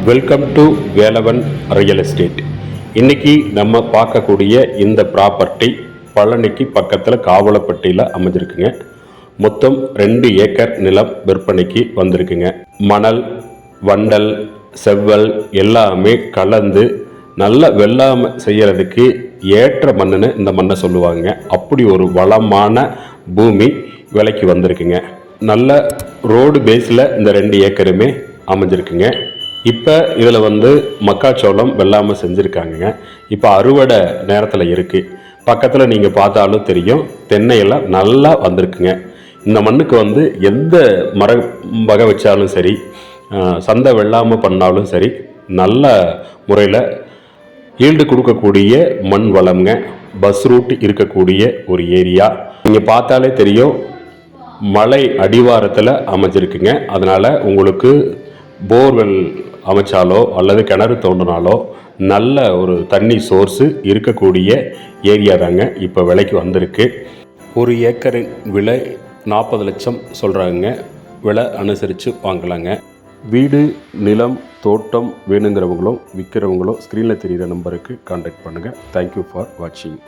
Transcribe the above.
Welcome to Velavan real estate. இன்றைக்கி நம்ம பார்க்கக்கூடிய இந்த ப்ராப்பர்ட்டி பழனிக்கு பக்கத்தில் காவலப்பட்டியில் அமைஞ்சிருக்குங்க. மொத்தம் 2 ஏக்கர் நிலம் விற்பனைக்கு வந்திருக்குங்க. மணல், வண்டல், செவ்வல் எல்லாமே கலந்து நல்ல வெள்ளாமை செய்கிறதுக்கு ஏற்ற மண்ணுன்னு இந்த மண்ணை சொல்லுவாங்க. அப்படி ஒரு வளமான பூமி விலைக்கு வந்திருக்குங்க. நல்ல ரோடு பேஸில் இந்த 2 ஏக்கருமே அமைஞ்சிருக்குங்க. இப்போ இதில் மக்காச்சோளம் வெள்ளாமல் செஞ்சுருக்காங்க. இப்போ அறுவடை நேரத்தில் இருக்குது. பக்கத்தில் நீங்கள் பார்த்தாலும் தெரியும், தென்னையெல்லாம் நல்லா வந்திருக்குங்க. இந்த மண்ணுக்கு எந்த மர வகை வச்சாலும் சரி, சந்தை வெள்ளாமல் பண்ணாலும் சரி, நல்ல முறையில் ஈல்டு கொடுக்கக்கூடிய மண் வளம்ங்க. பஸ் ரூட் இருக்கக்கூடிய ஒரு ஏரியா. நீங்கள் பார்த்தாலே தெரியும், மலை அடிவாரத்தில் அமைஞ்சிருக்குங்க. அதனால் உங்களுக்கு போர்வெல் அமைச்சாலோ அல்லது கிணறு தோண்டினாலோ நல்ல ஒரு தண்ணி சோர்ஸு இருக்கக்கூடிய ஏரியா தாங்க இப்போ விலைக்கு வந்திருக்கு. 1 ஏக்கரின் விலை 40 லட்சம் சொல்கிறாங்க. விலை அனுசரித்து வாங்கலாங்க. வீடு, நிலம், தோட்டம் வேணுங்கிறவங்களும் விற்கிறவங்களும் ஸ்க்ரீனில் தெரிகிற நம்பருக்கு கான்டாக்ட் பண்ணுங்கள். தேங்க்யூ ஃபார் வாட்சிங்.